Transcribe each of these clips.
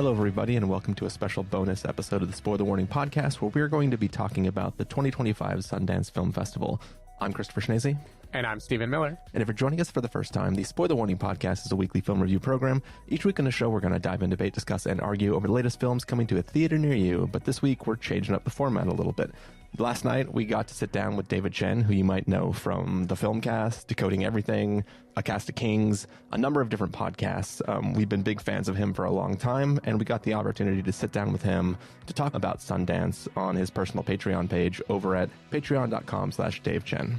Hello, everybody, and welcome to a special bonus episode of the Spoiler Warning podcast, where we're going to be talking about the 2025 Sundance Film Festival. I'm Christopher Schnese. And I'm Stephen Miller. And if you're joining us for the first time, the Spoiler Warning podcast is a weekly film review program. Each week on the show, we're going to dive in, debate, discuss, and argue over the latest films coming to a theater near you. But this week, we're changing up the format a little bit. Last night, we got to sit down with David Chen, who you might know from The Filmcast, Decoding Everything, A Cast of Kings, a number of different podcasts. We've been big fans of him for a long time, and we got the opportunity to sit down with him to talk about Sundance on his personal Patreon page over at patreon.com/DaveChen.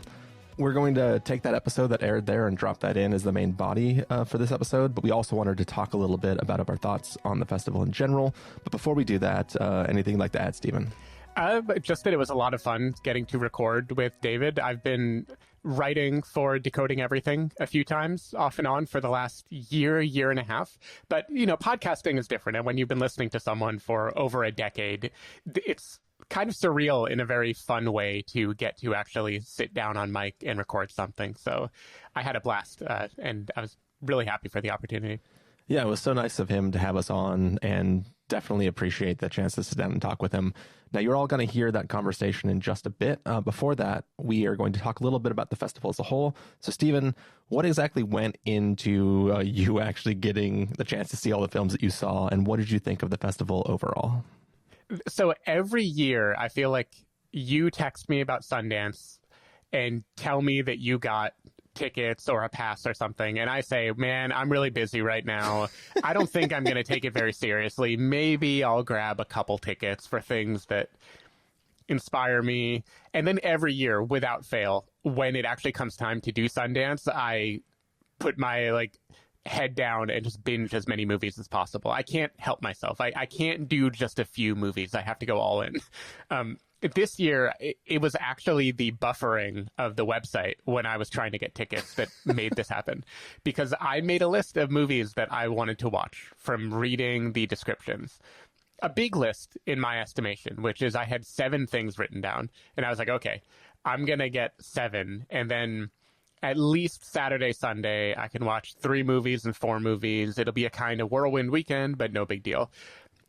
We're going to take that episode that aired there and drop that in as the main body for this episode, but we also wanted to talk a little bit about our thoughts on the festival in general. But before we do that, anything you'd like to add, Stephen? Just that it was a lot of fun getting to record with David. I've been writing for Decoding Everything a few times, off and on, for the last year and a half. But, you know, podcasting is different. And when you've been listening to someone for over a decade, it's kind of surreal in a very fun way to get to actually sit down on mic and record something. So I had a blast, and I was really happy for the opportunity. Yeah, it was so nice of him to have us on, and definitely appreciate the chance to sit down and talk with him. Now, you're all going to hear that conversation in just a bit. Before that, we are going to talk a little bit about the festival as a whole. So, Stephen, what exactly went into you actually getting the chance to see all the films that you saw, and what did you think of the festival overall? So every year, I feel like you text me about Sundance and tell me that you got tickets or a pass or something, and I say, man, I'm really busy right now. I don't think I'm going to take it very seriously. Maybe I'll grab a couple tickets for things that inspire me. And then every year, without fail, when it actually comes time to do Sundance, I put my head down and just binge as many movies as possible. I can't help myself. I can't do just a few movies. I have to go all in. This year, it was actually the buffering of the website when I was trying to get tickets that made this happen. Because I made a list of movies that I wanted to watch from reading the descriptions. A big list, in my estimation, which is I had 7 things written down. And I was like, okay, I'm going to get 7. And then at least Saturday, Sunday, I can watch 3 movies and 4 movies. It'll be a kind of whirlwind weekend, but no big deal.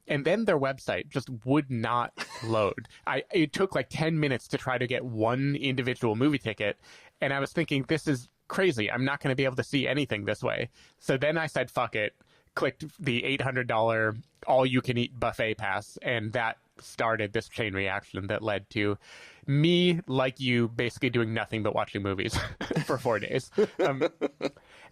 And then their website just would not load. It took like 10 minutes to try to get one individual movie ticket. And I was thinking, this is crazy. I'm not going to be able to see anything this way. So then I said, fuck it, clicked the $800 all-you-can-eat buffet pass, and that started this chain reaction that led to me, like you, basically doing nothing but watching movies for 4 days.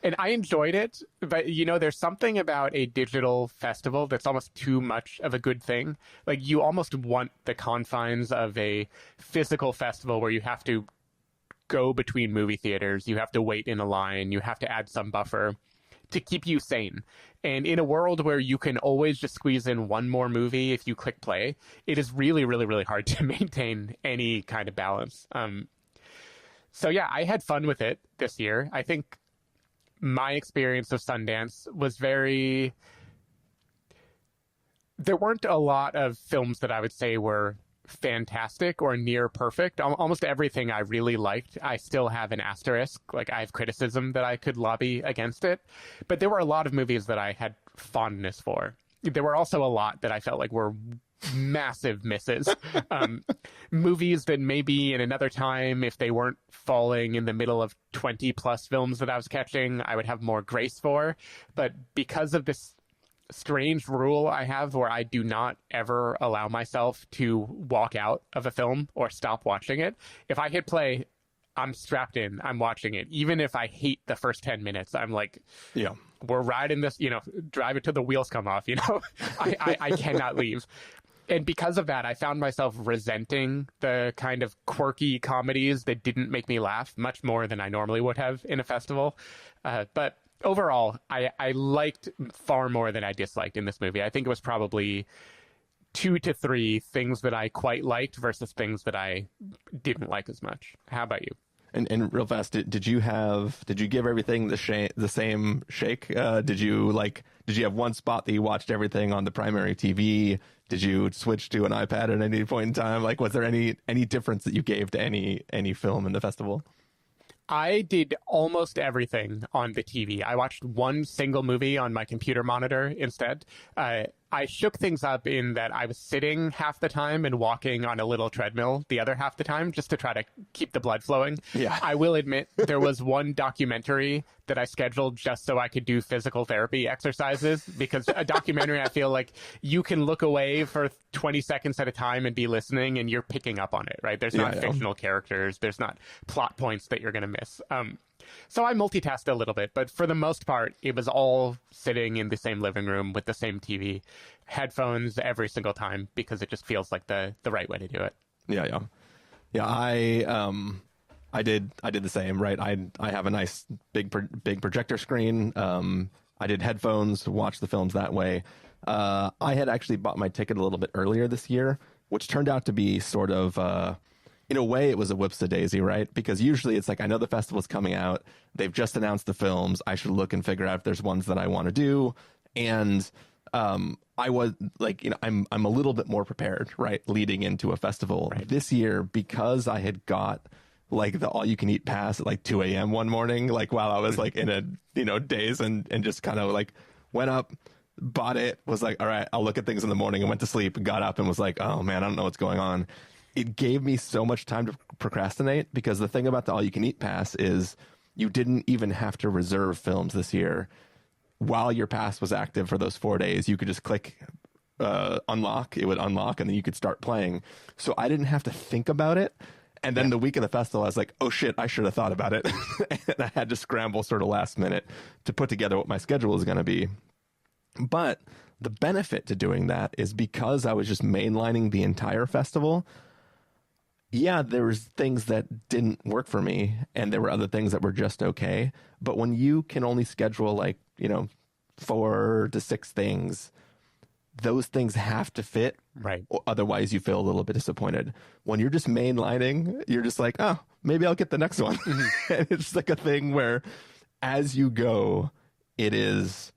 And I enjoyed it, but, you know, there's something about a digital festival that's almost too much of a good thing. Like, you almost want the confines of a physical festival where you have to go between movie theaters, you have to wait in a line, you have to add some buffer to keep you sane. And in a world where you can always just squeeze in one more movie if you click play, it is really, really, really hard to maintain any kind of balance. So yeah, I had fun with it this year. I think my experience of Sundance was there weren't a lot of films that I would say were fantastic or near perfect. Almost everything I really liked, I still have an asterisk. Like, I have criticism that I could lobby against it. But there were a lot of movies that I had fondness for. There were also a lot that I felt like were massive misses. Movies that maybe in another time, if they weren't falling in the middle of 20 plus films that I was catching, I would have more grace for. But because of this strange rule I have where I do not ever allow myself to walk out of a film or stop watching it, if I hit play, I'm strapped in, I'm watching it. Even if I hate the first 10 minutes, I'm like, yeah, we're riding this, drive it till the wheels come off, I cannot leave. And because of that, I found myself resenting the kind of quirky comedies that didn't make me laugh much more than I normally would have in a festival. But overall, I liked far more than I disliked in this movie. I think it was probably 2 to 3 things that I quite liked versus things that I didn't like as much. How about you? And real fast, did you give everything the same shake? Did you have one spot that you watched everything on the primary TV? Did you switch to an iPad at any point in time? Like, was there any difference that you gave to any film in the festival? I did almost everything on the TV. I watched one single movie on my computer monitor instead. I shook things up in that I was sitting half the time and walking on a little treadmill the other half the time just to try to keep the blood flowing. Yeah. I will admit there was one documentary that I scheduled just so I could do physical therapy exercises, because a documentary, I feel like you can look away for 20 seconds at a time and be listening and you're picking up on it, right? There's not fictional characters. There's not plot points that you're going to miss. So I multitasked a little bit, but for the most part, it was all sitting in the same living room with the same TV, headphones every single time, because it just feels like the right way to do it. Yeah. I did the same, right? I have a nice big projector screen. I did headphones, watched the films that way. I had actually bought my ticket a little bit earlier this year, which turned out to be sort of, in a way, it was a whoops-a-daisy, right? Because usually it's like, I know the festival's coming out. They've just announced the films. I should look and figure out if there's ones that I want to do. And I was like, I'm a little bit more prepared, right, leading into a festival. Right. This year, because I had got like the all-you-can-eat pass at like 2 a.m. one morning, like while I was like in a daze, and just kind of like went up, bought it, was like, all right, I'll look at things in the morning, and went to sleep, got up and was like, oh man, I don't know what's going on. It gave me so much time to procrastinate, because the thing about the all-you-can-eat pass is you didn't even have to reserve films this year. While your pass was active for those 4 days, you could just click unlock. It would unlock, and then you could start playing. So I didn't have to think about it. And then the week of the festival, I was like, oh shit, I should have thought about it. And I had to scramble sort of last minute to put together what my schedule is going to be. But the benefit to doing that is because I was just mainlining the entire festival. Yeah, there was things that didn't work for me, and there were other things that were just okay. But when you can only schedule like, 4 to 6 things, those things have to fit. Right. Otherwise, you feel a little bit disappointed. When you're just mainlining, you're just like, oh, maybe I'll get the next one. And it's like a thing where as you go, it is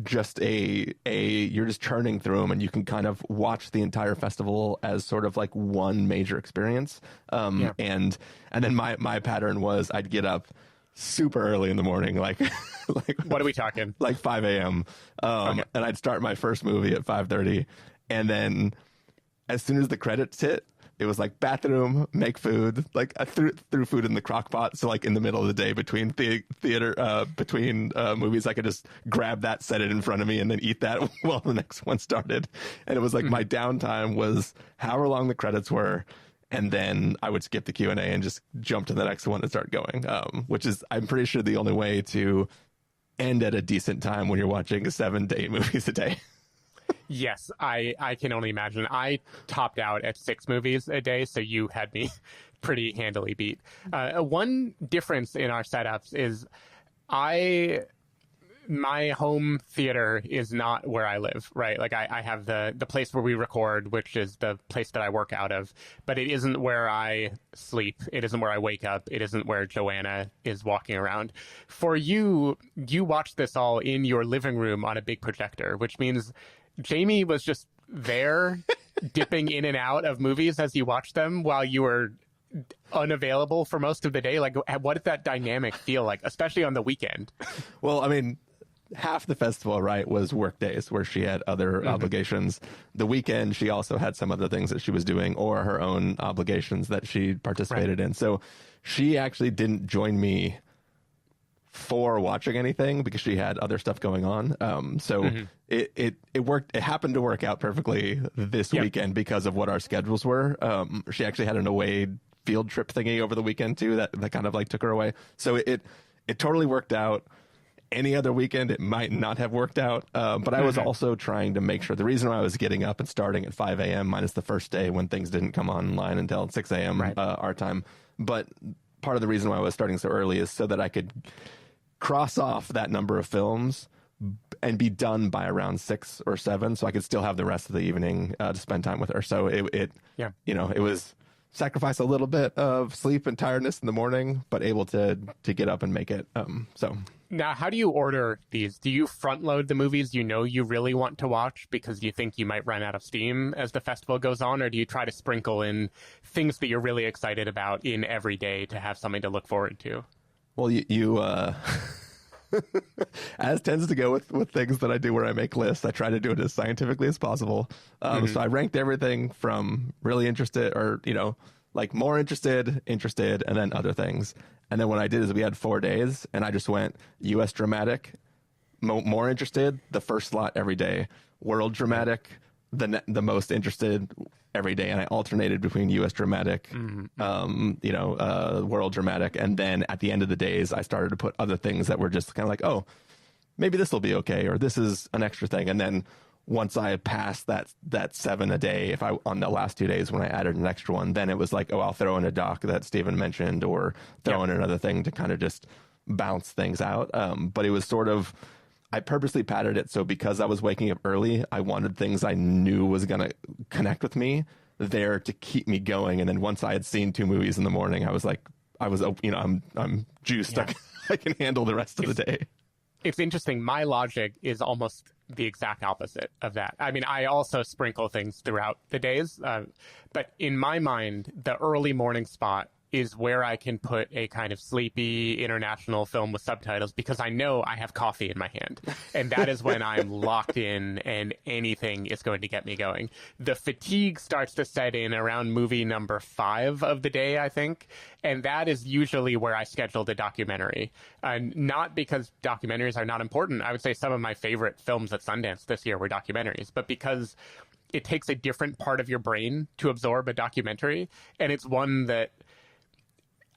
just you're just churning through them, and you can kind of watch the entire festival as sort of like one major experience. And then my pattern was I'd get up super early in the morning, like what are we talking? Like 5 a.m. And I'd start my first movie at 5:30, and then as soon as the credits hit, it was like bathroom, make food. Like I threw food in the crock pot. So like in the middle of the day between between movies, I could just grab that, set it in front of me, and then eat that while the next one started. And it was like my downtime was however long the credits were. And then I would skip the Q&A and just jump to the next one and start going, which is, I'm pretty sure, the only way to end at a decent time when you're watching 7 to 8 movies a day. Yes, I can only imagine. I topped out at 6 movies a day, so you had me pretty handily beat. One difference in our setups is my home theater is not where I live, right? Like I have the place where we record, which is the place that I work out of, but it isn't where I sleep. It isn't where I wake up. It isn't where Joanna is walking around. For you watch this all in your living room on a big projector, which means Jamie was just there dipping in and out of movies as you watched them while you were unavailable for most of the day. Like, what did that dynamic feel like, especially on the weekend? Well, I mean, half the festival, right, was work days where she had other obligations. The weekend, she also had some other things that she was doing or her own obligations that she participated in. So she actually didn't join me for watching anything because she had other stuff going on. It worked. It happened to work out perfectly this weekend because of what our schedules were. She actually had an away field trip thingy over the weekend too that kind of like took her away. So it totally worked out. Any other weekend, it might not have worked out. But I was also trying to make sure, the reason why I was getting up and starting at 5 a.m. minus the first day when things didn't come online until 6 a.m. Our time. But part of the reason why I was starting so early is so that I could cross off that number of films and be done by around 6 or 7, so I could still have the rest of the evening to spend time with her. So it was sacrifice a little bit of sleep and tiredness in the morning, but able to get up and make it. Now, how do you order these? Do you front load the movies you really want to watch because you think you might run out of steam as the festival goes on, or do you try to sprinkle in things that you're really excited about in every day to have something to look forward to? Well, you As tends to go with things that I do where I make lists, I try to do it as scientifically as possible. So I ranked everything from really interested or, like more interested, and then other things. And then what I did is we had 4 days and I just went U.S. dramatic, more interested, the first slot every day, world dramatic, the most interested every day. And I alternated between U.S. dramatic, world dramatic. And then at the end of the days, I started to put other things that were just kind of like, oh, maybe this will be okay. Or this is an extra thing. And then once I passed that 7 a day, on the last 2 days when I added an extra one, then it was like, oh, I'll throw in a doc that Steven mentioned or throw in another thing to kind of just bounce things out. But it was sort of, I purposely padded it so because I was waking up early, I wanted things I knew was going to connect with me there to keep me going. And then once I had seen 2 movies in the morning, I was like, I'm juiced. Yeah. I can handle the rest of the day. It's interesting. My logic is almost the exact opposite of that. I mean, I also sprinkle things throughout the days, but in my mind, the early morning spot is where I can put a kind of sleepy international film with subtitles because I know I have coffee in my hand. And that is when I'm locked in and anything is going to get me going. The fatigue starts to set in around movie number 5 of the day, I think. And that is usually where I schedule the documentary. Not because documentaries are not important. I would say some of my favorite films at Sundance this year were documentaries, but because it takes a different part of your brain to absorb a documentary. And it's one that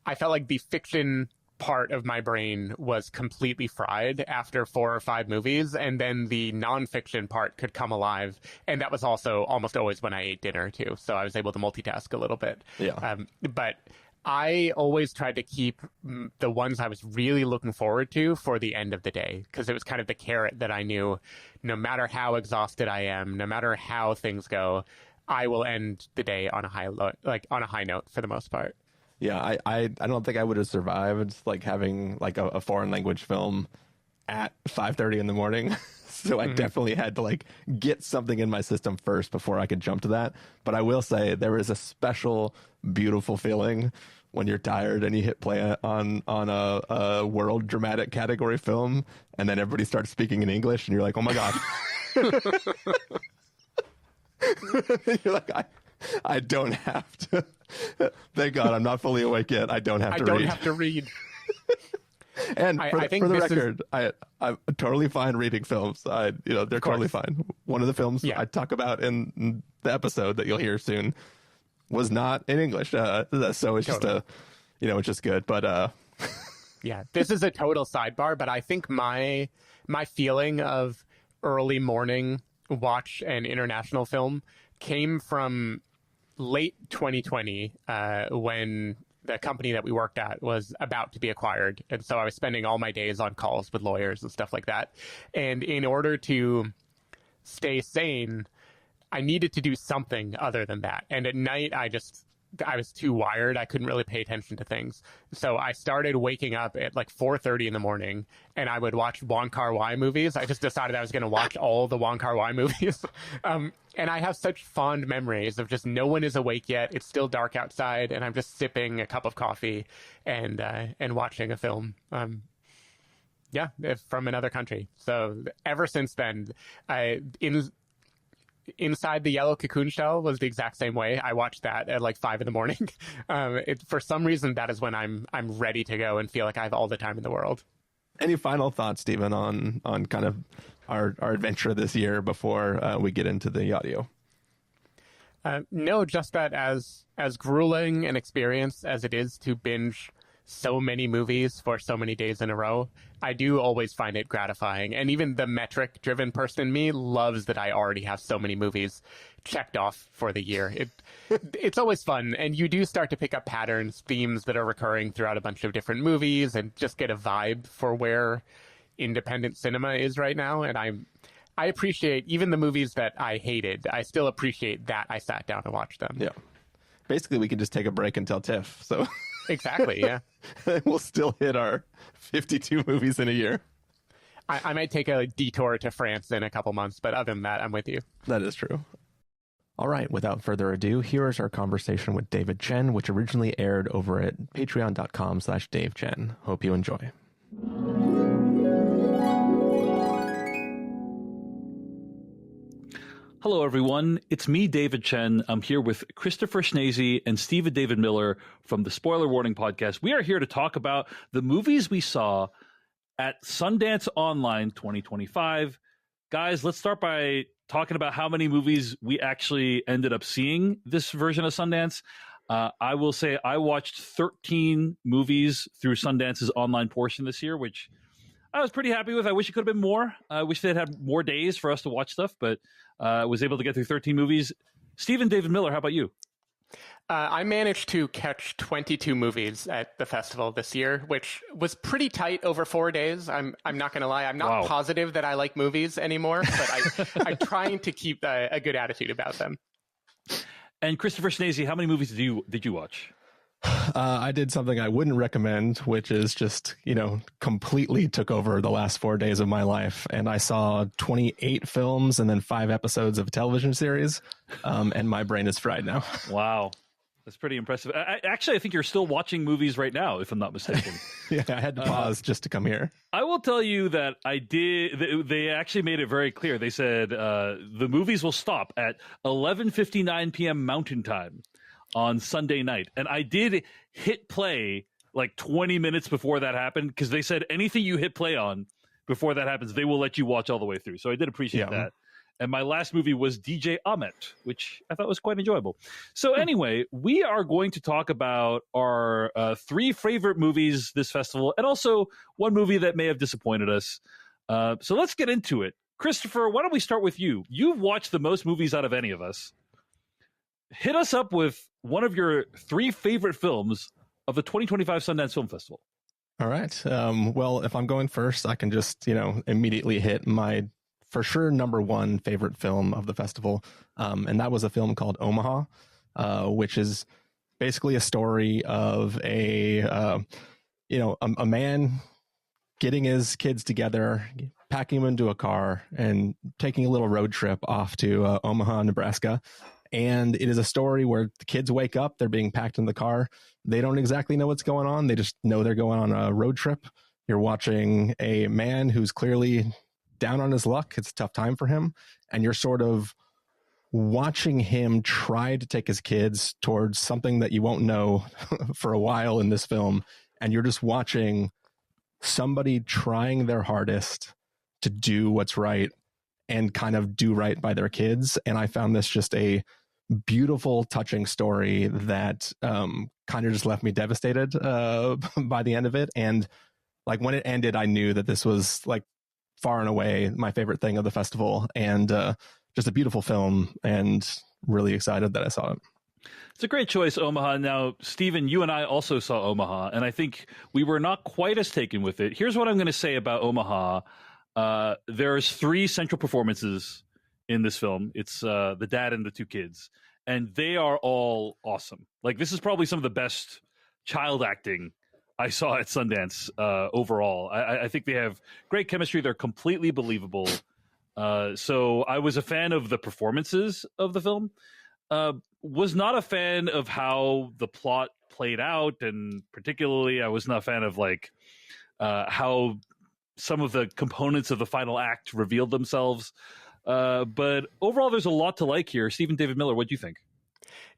I felt like the fiction part of my brain was completely fried after 4 or 5 movies, and then the nonfiction part could come alive. And that was also almost always when I ate dinner too, so I was able to multitask a little bit. Yeah. But I always tried to keep the ones I was really looking forward to for the end of the day, because it was kind of the carrot that I knew no matter how exhausted I am, no matter how things go, I will end the day on a high note for the most part. Yeah, I don't think I would have survived like having like a foreign language film at 5:30 in the morning. So I definitely had to like get something in my system first before I could jump to that. But I will say there is a special beautiful feeling when you're tired and you hit play on a world dramatic category film and then everybody starts speaking in English and you're like, oh my God. You're like, I don't have to. Thank God I'm not fully awake yet. I don't have to read. And for the record, I'm totally fine reading films. They're totally fine. One of the films I talk about in the episode that you'll hear soon was not in English. So it's just it's just good. But yeah, this is a total sidebar. But I think my feeling of early morning watch an international film came from late 2020 when the company that we worked at was about to be acquired. And so I was spending all my days on calls with lawyers and stuff like that. And in order to stay sane, I needed to do something other than that. And at night, I was too wired. I couldn't really pay attention to things. So I started waking up at like 4:30 in the morning and I would watch Wong Kar-wai movies. I just decided I was going to watch all the Wong Kar-wai movies. And I have such fond memories of just no one is awake yet. It's still dark outside and I'm just sipping a cup of coffee and watching a film. From another country. So ever since then, Inside the Yellow Cocoon Shell was the exact same way. I watched that at like 5 in the morning. For some reason, that is when I'm ready to go and feel like I have all the time in the world. Any final thoughts, Stephen, on kind of our adventure this year before we get into the audio? No, just that as grueling an experience as it is to binge so many movies for so many days in a row, I do always find it gratifying. And even the metric-driven person in me loves that I already have so many movies checked off for the year. It's always fun. And you do start to pick up patterns, themes that are recurring throughout a bunch of different movies and just get a vibe for where independent cinema is right now. And I appreciate even the movies that I hated. I still appreciate that I sat down and watched them. Yeah. Basically, we can just take a break until TIFF. So exactly, yeah. We'll still hit our 52 movies in a year. I might take a detour to France in a couple months, but other than that, I'm with you. That is true. All right, without further ado, here is our conversation with David Chen, which originally aired over at patreon.com/DaveChen. Hope you enjoy. Hello, everyone. It's me, David Chen. I'm here with Christopher Schnese and Stephen David Miller from the Spoiler Warning Podcast. We are here to talk about the movies we saw at Sundance Online 2025. Guys, let's start by talking about how many movies we actually ended up seeing this version of Sundance. I will say I watched 13 movies through Sundance's online portion this year, which I was pretty happy with. I wish it could have been more. I wish they'd had more days for us to watch stuff, but was able to get through 13 movies. Stephen David Miller, how about you? I managed to catch 22 movies at the festival this year, which was pretty tight over 4 days. I'm not going to lie. I'm not positive that I like movies anymore, but I'm trying to keep a good attitude about them. And Christopher Schnese, how many movies did you watch? I did something I wouldn't recommend, which is just, completely took over the last 4 days of my life. And I saw 28 films and then 5 episodes of a television series. And my brain is fried now. Wow. That's pretty impressive. I think you're still watching movies right now, if I'm not mistaken. Yeah, I had to pause just to come here. I will tell you that I did. They actually made it very clear. They said the movies will stop at 11:59 p.m. Mountain Time on Sunday night. And I did hit play like 20 minutes before that happened, because they said anything you hit play on before that happens, they will let you watch all the way through. So I did appreciate that. And my last movie was DJ Ahmet, which I thought was quite enjoyable. So anyway, we are going to talk about our 3 favorite movies this festival, and also one movie that may have disappointed us. So let's get into it. Christopher, why don't we start with you? You've watched the most movies out of any of us. Hit us up with one of your 3 favorite films of the 2025 Sundance Film Festival. All right. Well, if I'm going first, I can just, immediately hit my, for sure, number 1 favorite film of the festival. And that was a film called Omaha, which is basically a story of a man getting his kids together, packing them into a car and taking a little road trip off to Omaha, Nebraska. And it is a story where the kids wake up, they're being packed in the car. They don't exactly know what's going on. They just know they're going on a road trip. You're watching a man who's clearly down on his luck. It's a tough time for him. And you're sort of watching him try to take his kids towards something that you won't know for a while in this film. And you're just watching somebody trying their hardest to do what's right and kind of do right by their kids. And I found this just a beautiful, touching story that kind of just left me devastated by the end of it. And like when it ended, I knew that this was like far and away my favorite thing of the festival, and just a beautiful film, and really excited that I saw it. It's a great choice, Omaha. Now, Stephen, you and I also saw Omaha, and I think we were not quite as taken with it. Here's what I'm going to say about Omaha. There's 3 central performances in this film. It's the dad and the 2 kids, and they are all awesome. Like, this is probably some of the best child acting I saw at Sundance overall. I think they have great chemistry. They're completely believable. So I was a fan of the performances of the film. Was not a fan of how the plot played out, and particularly I was not a fan of like how some of the components of the final act revealed themselves. But overall, there's a lot to like here. Stephen David Miller, what do you think?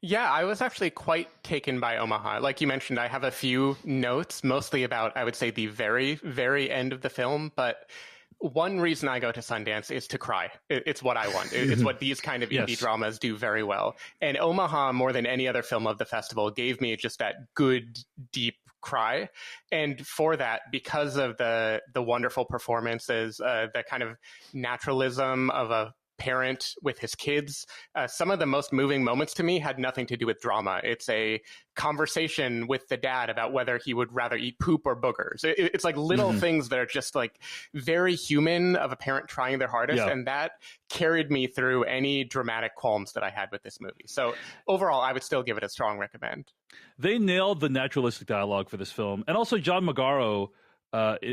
Yeah, I was actually quite taken by Omaha. Like you mentioned, I have a few notes, mostly about, I would say, the very, very end of the film. But one reason I go to Sundance is to cry. It's what I want. It's what these kind of indie dramas do very well. And Omaha, more than any other film of the festival, gave me just that good, deep cry. And for that, because of the wonderful performances, the kind of naturalism of a parent with his kids, some of the most moving moments to me had nothing to do with drama. It's a conversation with the dad about whether he would rather eat poop or boogers. It's like little things that are just like very human of a parent trying their hardest. And that carried me through any dramatic qualms that I had with this movie. So overall, I would still give it a strong recommend. They nailed the naturalistic dialogue for this film. And also John Magaro,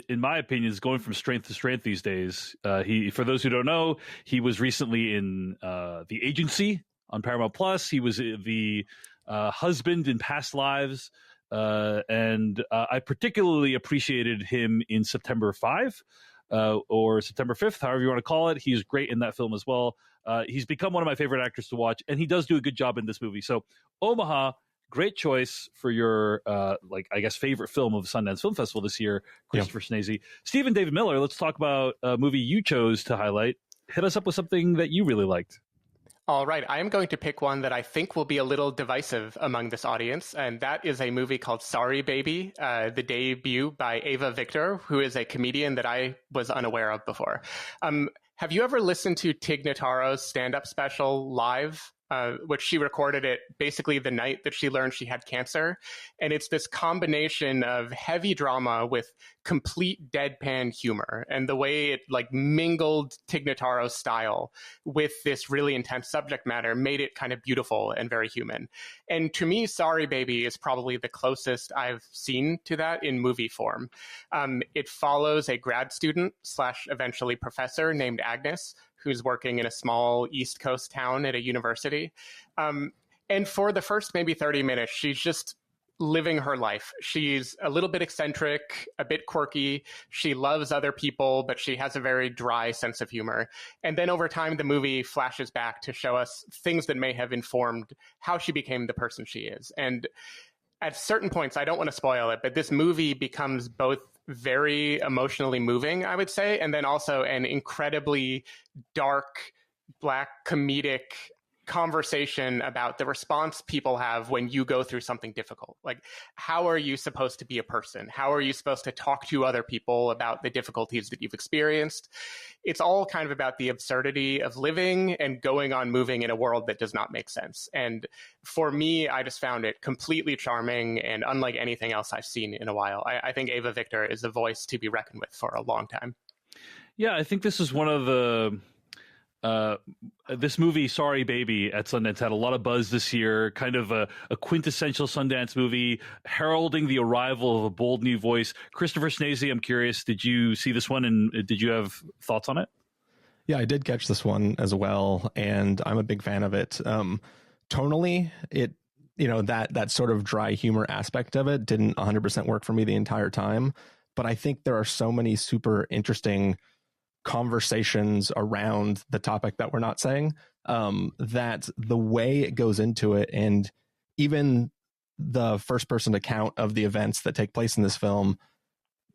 in my opinion, is going from strength to strength these days. For those who don't know, he was recently in The Agency on Paramount Plus. He was the husband in Past Lives, and I particularly appreciated him in September 5. or September 5th, however you want to call it. He's great in that film as well. He's become one of my favorite actors to watch, and he does do a good job in this movie. So Omaha, great choice for your, favorite film of Sundance Film Festival this year, Christopher Schnese. Stephen David Miller, let's talk about a movie you chose to highlight. Hit us up with something that you really liked. All right, I am going to pick one that I think will be a little divisive among this audience, and that is a movie called Sorry Baby, the debut by Ava Victor, who is a comedian that I was unaware of before. Have you ever listened to Tig Notaro's stand-up special live? Which she recorded it basically the night that she learned she had cancer. And it's this combination of heavy drama with complete deadpan humor. And the way it mingled Tig Notaro's style with this really intense subject matter made it kind of beautiful and very human. And to me, Sorry Baby is probably the closest I've seen to that in movie form. It follows a grad student / eventually professor named Agnes, who's working in a small East Coast town at a university. And for the first maybe 30 minutes, she's just living her life. She's a little bit eccentric, a bit quirky. She loves other people, but she has a very dry sense of humor. And then over time, the movie flashes back to show us things that may have informed how she became the person she is. And at certain points, I don't want to spoil it, but this movie becomes both very emotionally moving, I would say, and then also an incredibly dark, black, comedic conversation about the response people have when you go through something difficult. Like, how are you supposed to be a person? How are you supposed to talk to other people about the difficulties that you've experienced? It's all kind of about the absurdity of living and going on moving in a world that does not make sense. And for me, I just found it completely charming and unlike anything else I've seen in a while. I think Ava Victor is a voice to be reckoned with for a long time. Yeah, I think this is one of the... this movie, Sorry Baby, at Sundance had a lot of buzz this year, kind of a quintessential Sundance movie, heralding the arrival of a bold new voice. Christopher Schnese, I'm curious, did you see this one and did you have thoughts on it? Yeah, I did catch this one as well, and I'm a big fan of it. Tonally, it, that sort of dry humor aspect of it didn't 100% work for me the entire time, but I think there are so many super interesting conversations around the topic that we're not saying, that the way it goes into it, and even the first person account of the events that take place in this film,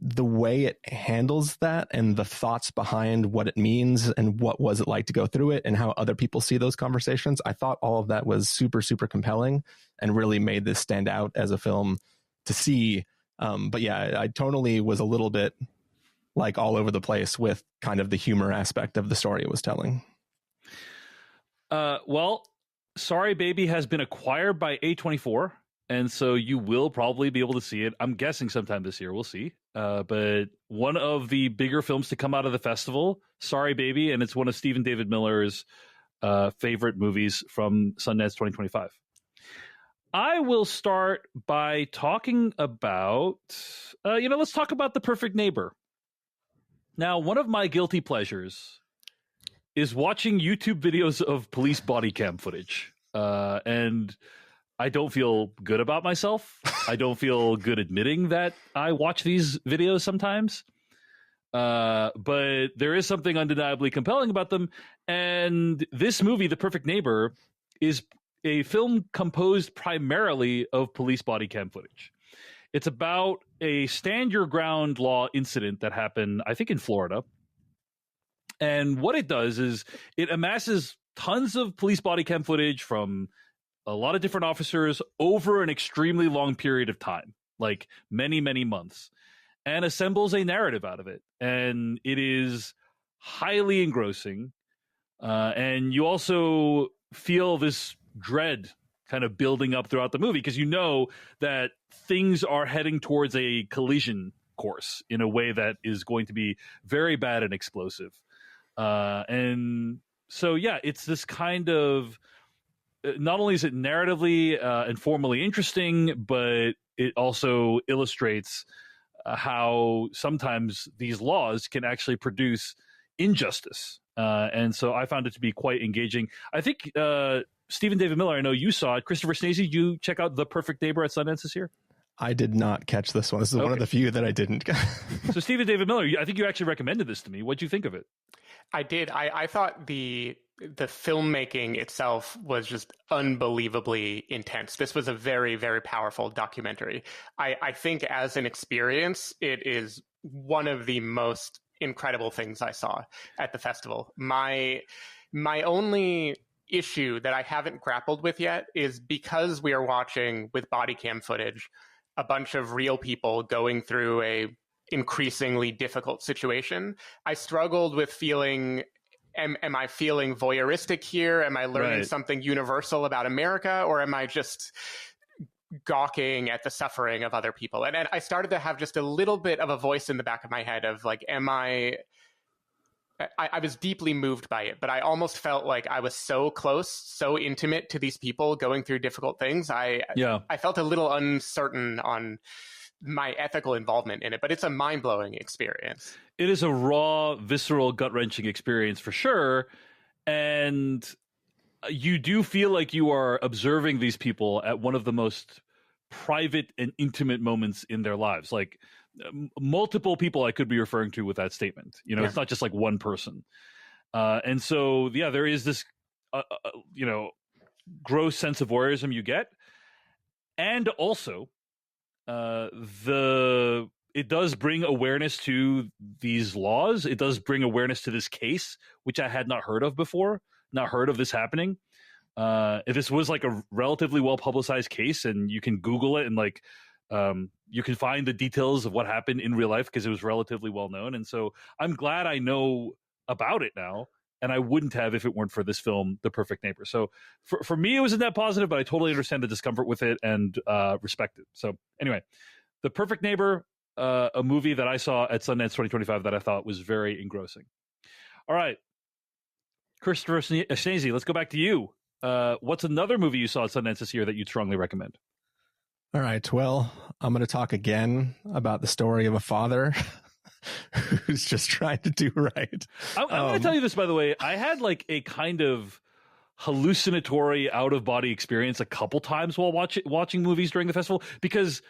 the way it handles that and the thoughts behind what it means and what was it like to go through it and how other people see those conversations, I thought all of that was super, super compelling and really made this stand out as a film to see. But yeah, I totally was a little bit all over the place with kind of the humor aspect of the story it was telling. Well, Sorry Baby has been acquired by A24, and so you will probably be able to see it. I'm guessing sometime this year. We'll see. But one of the bigger films to come out of the festival, Sorry Baby, and it's one of Stephen David Miller's favorite movies from Sundance 2025. I will start by talking about, let's talk about The Perfect Neighbor. Now, one of my guilty pleasures is watching YouTube videos of police body cam footage. And I don't feel good about myself. I don't feel good admitting that I watch these videos sometimes. But there is something undeniably compelling about them. And this movie, The Perfect Neighbor, is a film composed primarily of police body cam footage. It's about a stand your ground law incident that happened, I think, in Florida. And what it does is it amasses tons of police body cam footage from a lot of different officers over an extremely long period of time, like many, many months, and assembles a narrative out of it. And it is highly engrossing. And you also feel this dread kind of building up throughout the movie because you know that things are heading towards a collision course in a way that is going to be very bad and explosive. And so, yeah, it's this kind of, not only is it narratively and formally interesting, but it also illustrates how sometimes these laws can actually produce injustice. And so I found it to be quite engaging. I think Stephen David Miller, I know you saw it. Christopher Schnese, did you check out The Perfect Neighbor at Sundance this year? I did not catch this one. This is one of the few that I didn't. So Stephen David Miller, I think you actually recommended this to me. What'd you think of it? I did. I thought the filmmaking itself was just unbelievably intense. This was a very, very powerful documentary. I think as an experience, it is one of the most incredible things I saw at the festival. My only issue that I haven't grappled with yet is because we are watching with body cam footage a bunch of real people going through a increasingly difficult situation. I struggled with feeling, am I feeling voyeuristic here? Am I learning something universal about America, or am I just gawking at the suffering of other people? And I started to have just a little bit of a voice in the back of my head of like, I was deeply moved by it, but I almost felt like I was so close, so intimate to these people going through difficult things. I felt a little uncertain on my ethical involvement in it, but it's a mind-blowing experience. It is a raw, visceral, gut-wrenching experience for sure. And you do feel like you are observing these people at one of the most private and intimate moments in their lives. Like multiple people I could be referring to with that statement. It's not just like one person. And so, there is this, gross sense of voyeurism you get. And also, it does bring awareness to these laws. It does bring awareness to this case, which I had not heard of before, not heard of this happening. If this was like a relatively well-publicized case, and you can Google it and you can find the details of what happened in real life because it was relatively well known. And so I'm glad I know about it now, and I wouldn't have if it weren't for this film, The Perfect Neighbor. So for me, it was a net positive, but I totally understand the discomfort with it and respect it. So anyway, The Perfect Neighbor, a movie that I saw at Sundance 2025 that I thought was very engrossing. All right, Christopher Schnese, let's go back to you. What's another movie you saw at Sundance this year that you'd strongly recommend? All right. Well, I'm going to talk again about the story of a father who's just trying to do right. I'm going to tell you this, by the way. I had like a kind of hallucinatory out-of-body experience a couple times while watching movies during the festival, because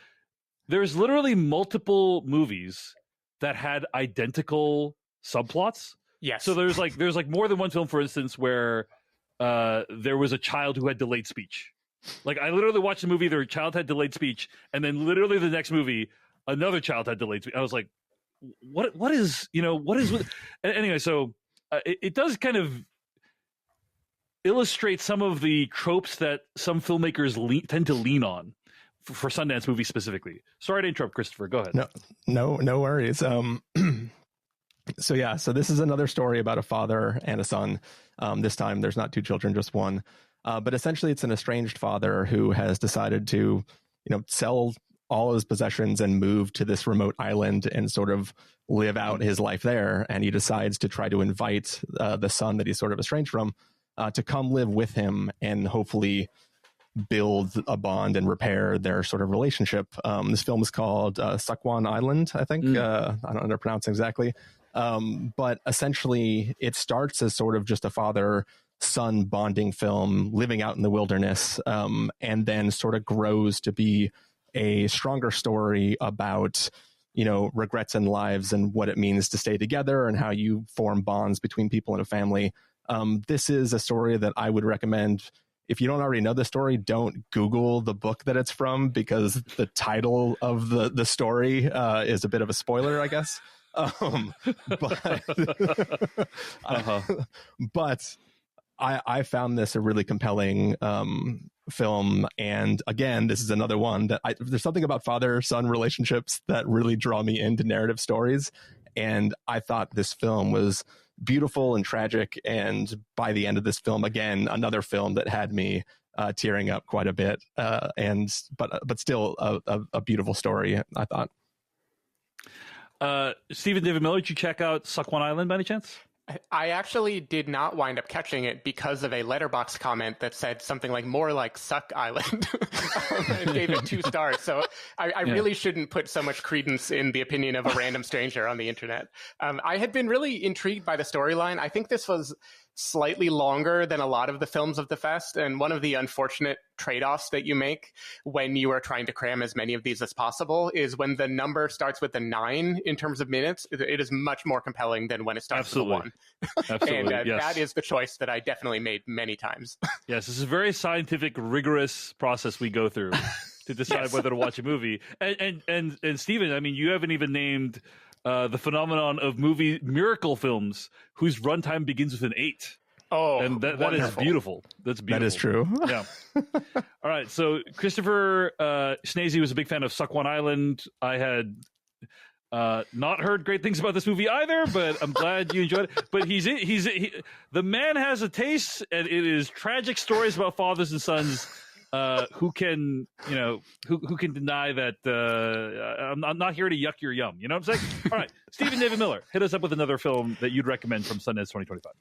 there's literally multiple movies that had identical subplots. Yes. So there's like more than one film, for instance, where there was a child who had delayed speech. Like I literally watched a movie, their child had delayed speech, and then literally the next movie, another child had delayed speech. I was like, what is anyway, so it does kind of illustrate some of the tropes that some filmmakers tend to lean on for Sundance movies specifically. Sorry to interrupt, Christopher. Go ahead. No worries. So this is another story about a father and a son. This time there's not two children, just one. But essentially it's an estranged father who has decided to, sell all his possessions and move to this remote island and sort of live out his life there. And he decides to try to invite the son that he's sort of estranged from to come live with him and hopefully build a bond and repair their sort of relationship. This film is called Sukkwan Island, I think. I don't know how to pronounce it exactly. But essentially it starts as sort of just a father-son bonding film living out in the wilderness, and then sort of grows to be a stronger story about, regrets in lives and what it means to stay together and how you form bonds between people in a family. This is a story that I would recommend. If you don't already know the story, don't Google the book that it's from, because the title of the story is a bit of a spoiler, I guess. But I found this a really compelling film. And again, this is another one that there's something about father-son relationships that really draw me into narrative stories. And I thought this film was beautiful and tragic. And by the end of this film, again, another film that had me tearing up quite a bit. But still a beautiful story, I thought. Stephen David Miller, did you check out Sukkwan Island by any chance? I actually did not wind up catching it because of a Letterboxd comment that said something like more like Suck Island and gave it 2 stars. So I really shouldn't put so much credence in the opinion of a random stranger on the internet. I had been really intrigued by the storyline. I think this was slightly longer than a lot of the films of the fest. And one of the unfortunate trade-offs that you make when you are trying to cram as many of these as possible is when the number starts with a 9 in terms of minutes, it is much more compelling than when it starts with a 1. Absolutely. And yes. that is the choice that I definitely made many times. Yes, this is a very scientific, rigorous process we go through to decide Yes. whether to watch a movie. And Stephen, I mean, you haven't even named the phenomenon of movie miracle films whose runtime begins with an 8. Oh, and that is wonderful. beautiful. That's beautiful. That is true. Yeah. All right. So Christopher Schnese was a big fan of Sukkwan Island. I had not heard great things about this movie either, but I'm glad you enjoyed it. But the man has a taste, and it is tragic stories about fathers and sons. Who can deny that? I'm not here to yuck your yum. You know what I'm saying? All right, Stephen David Miller, hit us up with another film that you'd recommend from Sundance 2025.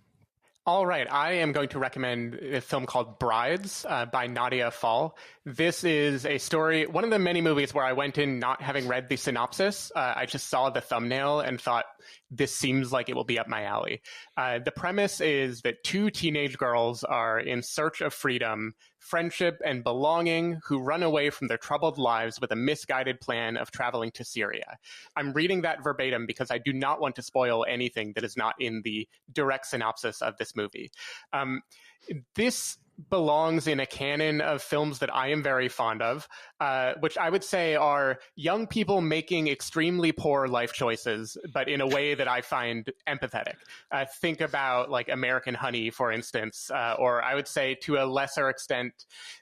All right, I am going to recommend a film called Brides by Nadia Fall. This is a story, one of the many movies where I went in not having read the synopsis. I just saw the thumbnail and thought, this seems like it will be up my alley. The premise is that 2 teenage girls are in search of freedom, friendship, and belonging who run away from their troubled lives with a misguided plan of traveling to Syria. I'm reading that verbatim because I do not want to spoil anything that is not in the direct synopsis of this movie. This belongs in a canon of films that I am very fond of, which I would say are young people making extremely poor life choices, but in a way that I find empathetic. Think about like American Honey, for instance, or I would say to a lesser extent,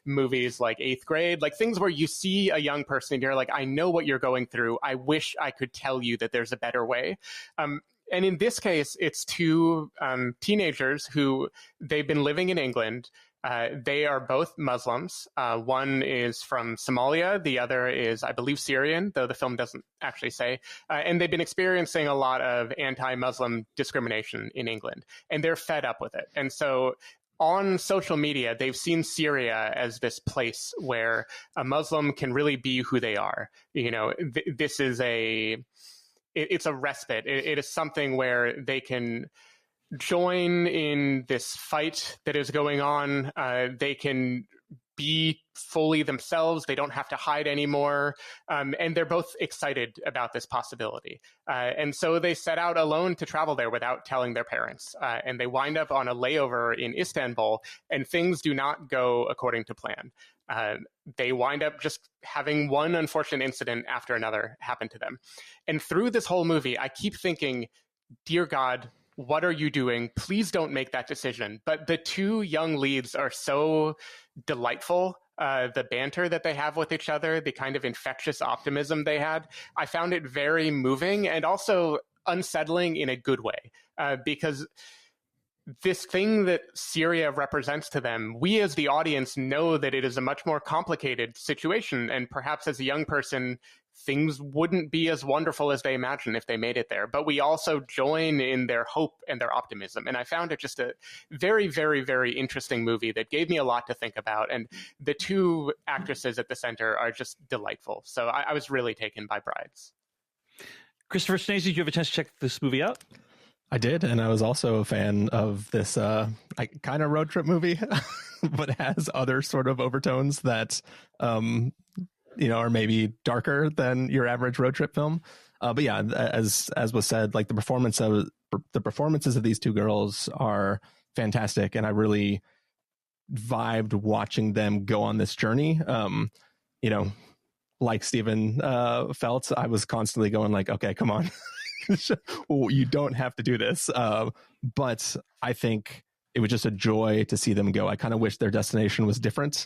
movies like Eighth Grade, like things where you see a young person and you're like, I know what you're going through. I wish I could tell you that there's a better way. And in this case, it's 2 teenagers who they've been living in England. They are both Muslims. One is from Somalia. The other is, I believe, Syrian, though the film doesn't actually say. And they've been experiencing a lot of anti-Muslim discrimination in England, and they're fed up with it. And so on social media, they've seen Syria as this place where a Muslim can really be who they are. You know, this is it's a respite. It is something where they can join in this fight that is going on. They can be fully themselves. They don't have to hide anymore. And they're both excited about this possibility. And so they set out alone to travel there without telling their parents. And they wind up on a layover in Istanbul, and things do not go according to plan. They wind up just having one unfortunate incident after another happen to them. And through this whole movie, I keep thinking, dear God, what are you doing? Please don't make that decision. But the 2 young leads are so delightful. The banter that they have with each other, the kind of infectious optimism they had, I found it very moving and also unsettling in a good way. Because this thing that Syria represents to them, we as the audience know that it is a much more complicated situation. And perhaps as a young person, things wouldn't be as wonderful as they imagine if they made it there. But we also join in their hope and their optimism. And I found it just a very, very, very interesting movie that gave me a lot to think about. And the 2 actresses at the center are just delightful. So I was really taken by Brides. Christopher Schnese, did you have a chance to check this movie out? I did, and I was also a fan of this kind of road trip movie, but has other sort of overtones that are maybe darker than your average road trip film. But yeah, as was said, like the performances of these 2 girls are fantastic, and I really vibed watching them go on this journey. Like Stephen felt, I was constantly going like, okay, come on. You don't have to do this. But I think it was just a joy to see them go. I kind of wish their destination was different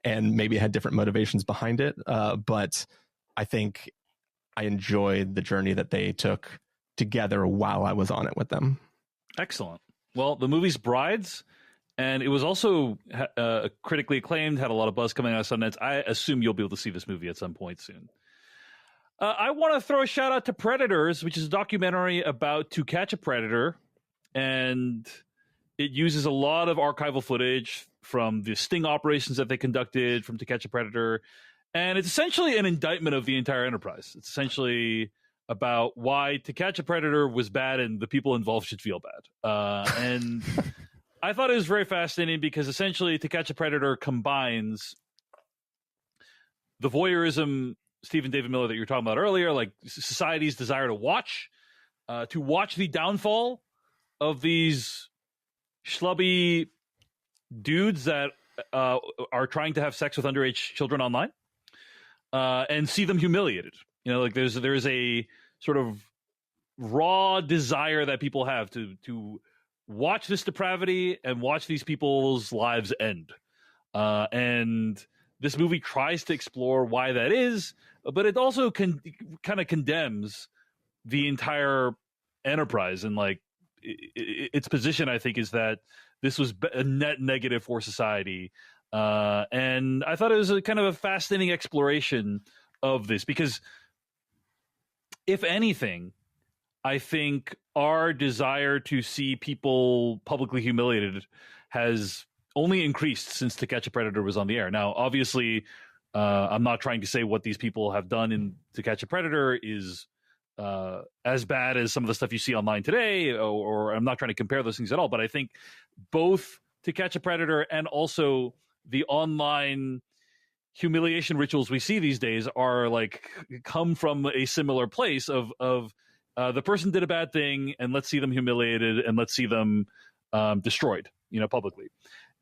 and maybe had different motivations behind it. But I think I enjoyed the journey that they took together while I was on it with them. Excellent. Well, the movie's Brides, and it was also critically acclaimed, had a lot of buzz coming out of Sundance. I assume you'll be able to see this movie at some point soon. I want to throw a shout out to Predators, which is a documentary about To Catch a Predator. And it uses a lot of archival footage from the sting operations that they conducted from To Catch a Predator. And it's essentially an indictment of the entire enterprise. It's essentially about why To Catch a Predator was bad and the people involved should feel bad. And I thought it was very fascinating because essentially To Catch a Predator combines the voyeurism, Stephen David Miller, that you were talking about earlier, like society's desire to watch the downfall of these schlubby dudes that are trying to have sex with underage children online, and see them humiliated. You know, like there's a sort of raw desire that people have to watch this depravity and watch these people's lives end. And this movie tries to explore why that is, but it also kind of condemns the entire enterprise. And like its position, I think, is that this was a net negative for society. And I thought it was a kind of a fascinating exploration of this because, if anything, I think our desire to see people publicly humiliated has only increased since To Catch a Predator was on the air. Now, obviously, I'm not trying to say what these people have done in To Catch a Predator is as bad as some of the stuff you see online today, or I'm not trying to compare those things at all. But I think both To Catch a Predator and also the online humiliation rituals we see these days are like come from a similar place of the person did a bad thing and let's see them humiliated and let's see them destroyed, you know, publicly.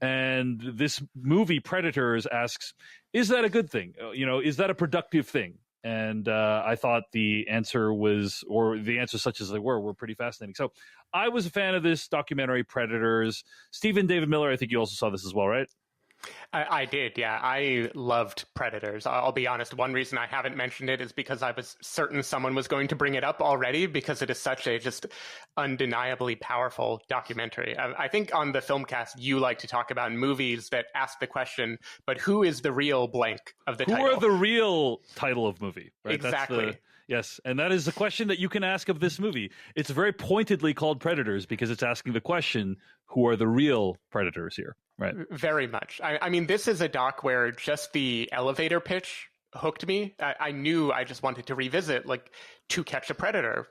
And this movie Predators asks, is that a good thing? You know, is that a productive thing? And I thought the answer was, or the answers such as they were pretty fascinating. So I was a fan of this documentary Predators. Stephen David Miller, I think you also saw this as well, right? I did, yeah. I loved Predators. I'll be honest, one reason I haven't mentioned it is because I was certain someone was going to bring it up already, because it is such a just undeniably powerful documentary. I think on the Filmcast, you like to talk about movies that ask the question, but who is the real blank of the title? Who are the real title of movie? Right? Exactly. Yes, and that is the question that you can ask of this movie. It's very pointedly called Predators because it's asking the question, who are the real predators here? Right. Very much. I mean, this is a doc where just the elevator pitch hooked me. I knew I just wanted to revisit, like, To Catch a Predator.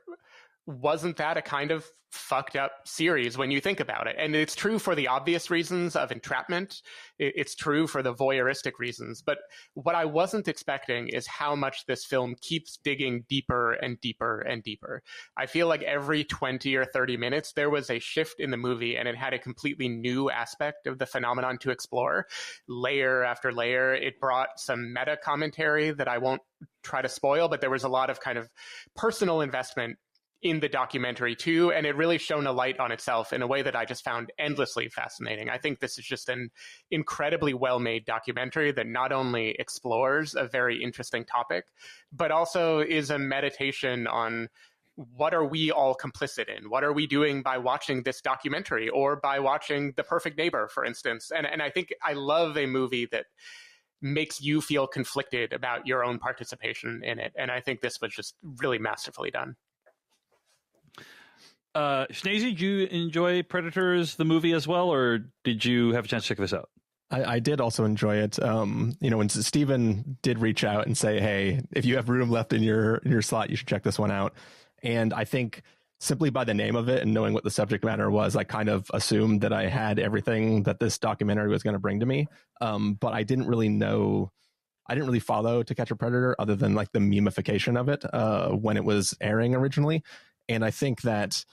Wasn't that a kind of fucked up series when you think about it? And it's true for the obvious reasons of entrapment. It's true for the voyeuristic reasons. But what I wasn't expecting is how much this film keeps digging deeper and deeper and deeper. I feel like every 20 or 30 minutes, there was a shift in the movie and it had a completely new aspect of the phenomenon to explore. Layer after layer, it brought some meta commentary that I won't try to spoil, but there was a lot of kind of personal investment in the documentary too, and it really shone a light on itself in a way that I just found endlessly fascinating. I think this is just an incredibly well-made documentary that not only explores a very interesting topic, but also is a meditation on what are we all complicit in? What are we doing by watching this documentary or by watching The Perfect Neighbor, for instance? And I think I love a movie that makes you feel conflicted about your own participation in it. And I think this was just really masterfully done. Schnese, did you enjoy Predators, the movie, as well, or did you have a chance to check this out? I did also enjoy it. You know, when Steven did reach out and say, hey, if you have room left in your slot, you should check this one out. And I think simply by the name of it and knowing what the subject matter was, I kind of assumed that I had everything that this documentary was going to bring to me. But I didn't really follow To Catch a Predator other than like the memification of it when it was airing originally. And I think that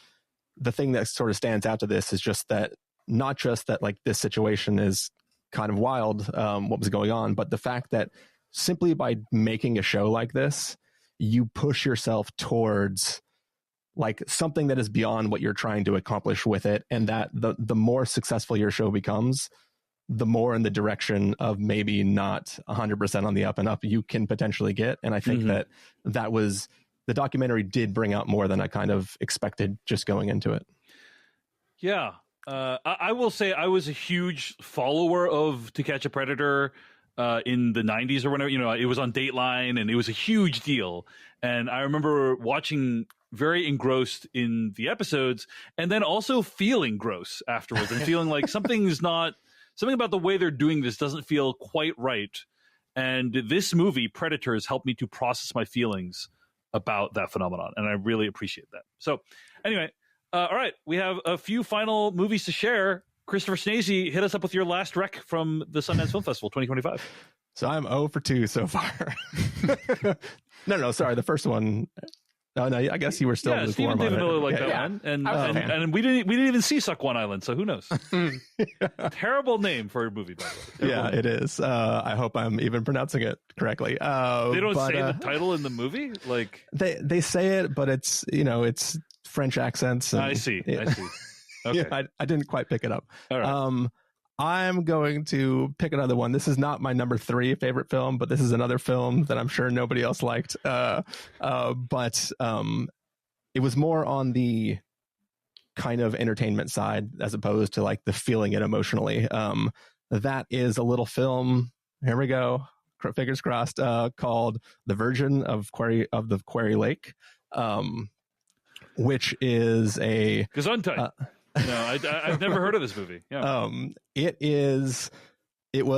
the thing that sort of stands out to this is just that, not just that like this situation is kind of wild, what was going on, but the fact that simply by making a show like this, you push yourself towards like something that is beyond what you're trying to accomplish with it. And that the more successful your show becomes, the more in the direction of maybe not 100% on the up and up you can potentially get. And I think that was, the documentary did bring out more than I kind of expected just going into it. Yeah. I will say I was a huge follower of To Catch a Predator in the 90s or whenever, you know, it was on Dateline and it was a huge deal. And I remember watching very engrossed in the episodes and then also feeling gross afterwards and feeling like something about the way they're doing this doesn't feel quite right. And this movie, Predators, helped me to process my feelings about that phenomenon, and I really appreciate that. So anyway, all right, we have a few final movies to share. Christopher Schnese, hit us up with your last rec from the Sundance Film Festival 2025. So I'm 0 for 2 so far. No, sorry. The first one. No, I guess you were still. Yeah, Stephen David Miller liked that one, and we didn't even see Sukkwan Island, so who knows? Terrible name for a movie, by the way. Yeah, it is. I hope I'm even pronouncing it correctly. They don't say the title in the movie, like they say it, but it's it's French accents. And, I see. Okay. Yeah, I didn't quite pick it up. All right. I'm going to pick another one. This is not my number 3 favorite film, but this is another film that I'm sure nobody else liked. But it was more on the kind of entertainment side as opposed to like the feeling it emotionally. That is a little film. Here we go. Fingers crossed. Called The Virgin of the Quarry Lake, which is a Gesundheit. No, I've never heard of this movie. Yeah. It was in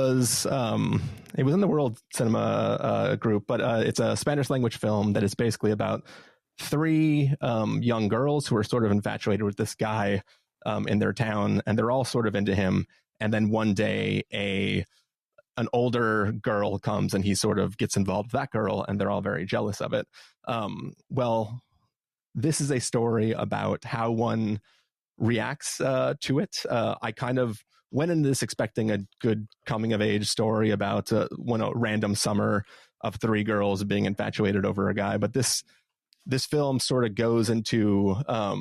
the World Cinema Group, but it's a Spanish language film that is basically about 3 young girls who are sort of infatuated with this guy in their town, and they're all sort of into him. And then one day an older girl comes and he sort of gets involved with that girl, and they're all very jealous of it. Well, this is a story about how one reacts to it. I kind of went into this expecting a good coming of age story about a random summer of 3 girls being infatuated over a guy, but this film sort of goes into a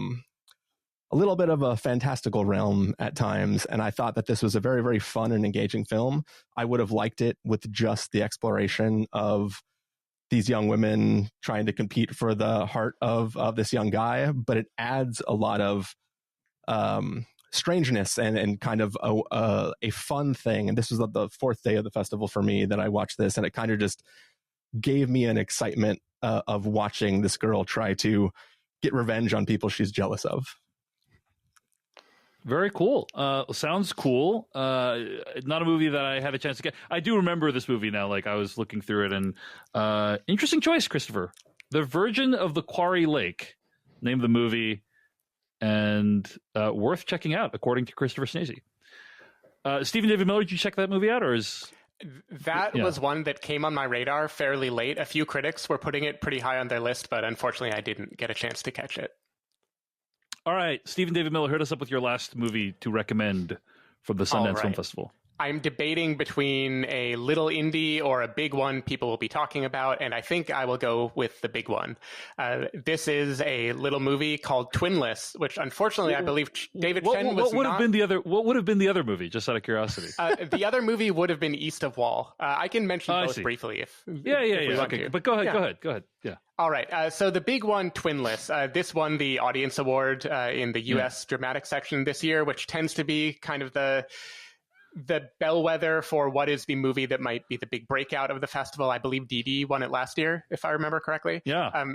little bit of a fantastical realm at times, and I thought that this was a very, very fun and engaging film. I would have liked it with just the exploration of these young women trying to compete for the heart of this young guy, but it adds a lot of strangeness and kind of a fun thing. And this was the 4th day of the festival for me that I watched this, and it kind of just gave me an excitement of watching this girl try to get revenge on people she's jealous of. Very cool. Sounds cool. Not a movie that I had a chance to get. I do remember this movie now. Like, I was looking through it, and interesting choice, Christopher. The Virgin of the Quarry Lake, name of the movie. And worth checking out, according to Christopher Schnese. Stephen David Miller, did you check that movie out, or is that was one that came on my radar fairly late? A few critics were putting it pretty high on their list, but unfortunately, I didn't get a chance to catch it. All right, Stephen David Miller, hit us up with your last movie to recommend from the Sundance Film Festival. I'm debating between a little indie or a big one people will be talking about, and I think I will go with the big one. This is a little movie called Twinless, which unfortunately I believe David Chen was What would have been the other movie, just out of curiosity? The other movie would have been East of Wall. I can mention both briefly if we want to. But go ahead. Yeah. All right. So the big one, Twinless. This won the Audience Award in the U.S. Dramatic section this year, which tends to be kind of the bellwether for what is the movie that might be the big breakout of the festival. I believe Dee won it last year, if I remember correctly. Yeah.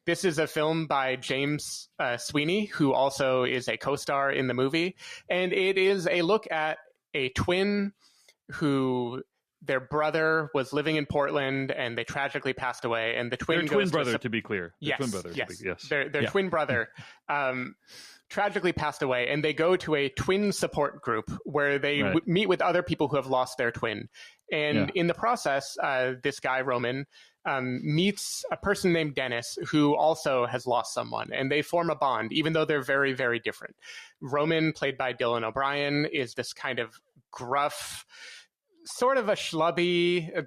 This is a film by James Sweeney, who also is a co-star in the movie. And it is a look at a twin who their brother was living in Portland and they tragically passed away. And the twin to be clear. Yes. Their twin brother tragically passed away, and they go to a twin support group where they meet with other people who have lost their twin. And in the process, this guy, Roman, meets a person named Dennis who also has lost someone, and they form a bond, even though they're very, very different. Roman, played by Dylan O'Brien, is this kind of gruff, sort of a schlubby,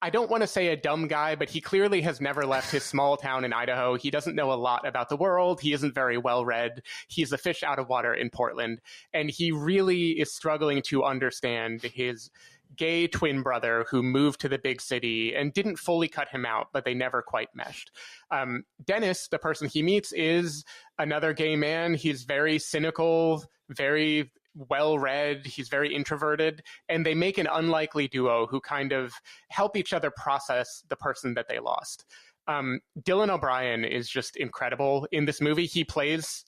I don't want to say a dumb guy, but he clearly has never left his small town in Idaho. He doesn't know a lot about the world. He isn't very well read. He's a fish out of water in Portland. And he really is struggling to understand his gay twin brother who moved to the big city and didn't fully cut him out, but they never quite meshed. Dennis, the person he meets, is another gay man. He's very cynical, very well-read, he's very introverted, and they make an unlikely duo who kind of help each other process the person that they lost. Dylan O'Brien is just incredible in this movie. He plays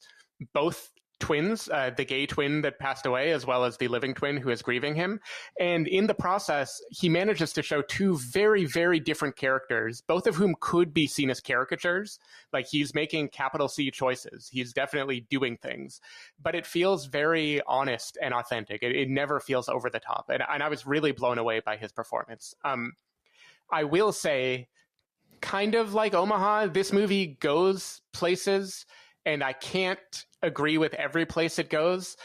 both twins, the gay twin that passed away, as well as the living twin who is grieving him. And in the process, he manages to show two very, very different characters, both of whom could be seen as caricatures. Like, he's making capital C choices. He's definitely doing things, but it feels very honest and authentic. It never feels over the top. And I was really blown away by his performance. I will say, kind of like Omaha, this movie goes places, and I can't agree with every place it goes.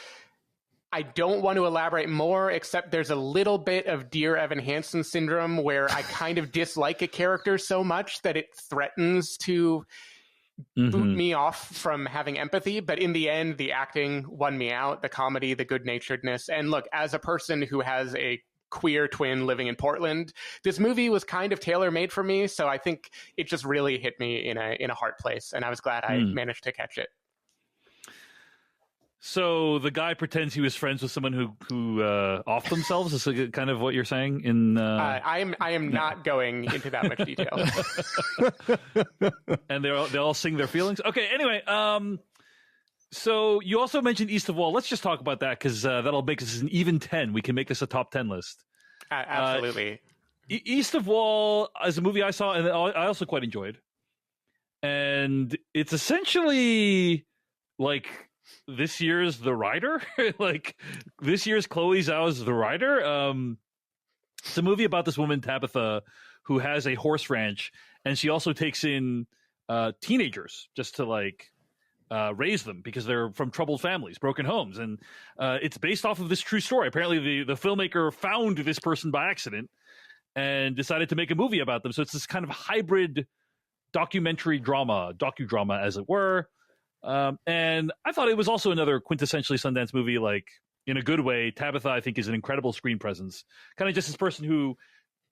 I don't want to elaborate more, except there's a little bit of Dear Evan Hansen syndrome where I kind of dislike a character so much that it threatens to boot me off from having empathy. But in the end, the acting won me out, the comedy, the good-naturedness. And look, as a person who has a queer twin living in Portland, this movie was kind of tailor-made for me. So I think it just really hit me in a heart place, and I was glad I managed to catch it. So the guy pretends he was friends with someone who offed themselves. Is kind of what you're saying? I am not going into that much detail. And they all sing their feelings. Okay. Anyway, so you also mentioned East of Wall. Let's just talk about that, because that'll make us an even 10. We can make this a top 10 list. Absolutely. East of Wall is a movie I saw and I also quite enjoyed, and it's essentially like this year's The Rider, like this year's Chloe Zhao's The Rider. It's a movie about this woman, Tabitha, who has a horse ranch, and she also takes in teenagers just to raise them because they're from troubled families, broken homes. And it's based off of this true story. Apparently the filmmaker found this person by accident and decided to make a movie about them. So it's this kind of hybrid docudrama, as it were. And I thought it was also another quintessentially Sundance movie, like in a good way. Tabitha, I think, is an incredible screen presence. Kind of just this person who,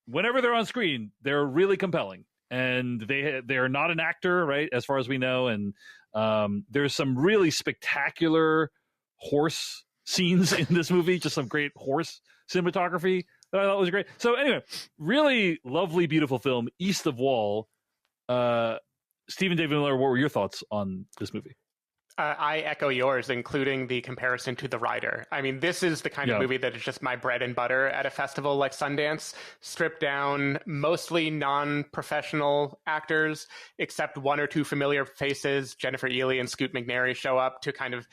whenever they're on screen, they're really compelling. And they're not an actor, right, as far as we know. And there's some really spectacular horse scenes in this movie, just some great horse cinematography that I thought was great. So anyway, really lovely, beautiful film, East of Wall. Stephen David Miller, what were your thoughts on this movie? I echo yours, including the comparison to The Rider. I mean, this is the kind of movie that is just my bread and butter at a festival like Sundance. Stripped down, mostly non-professional actors, except one or two familiar faces. Jennifer Ehle and Scoot McNairy show up to kind of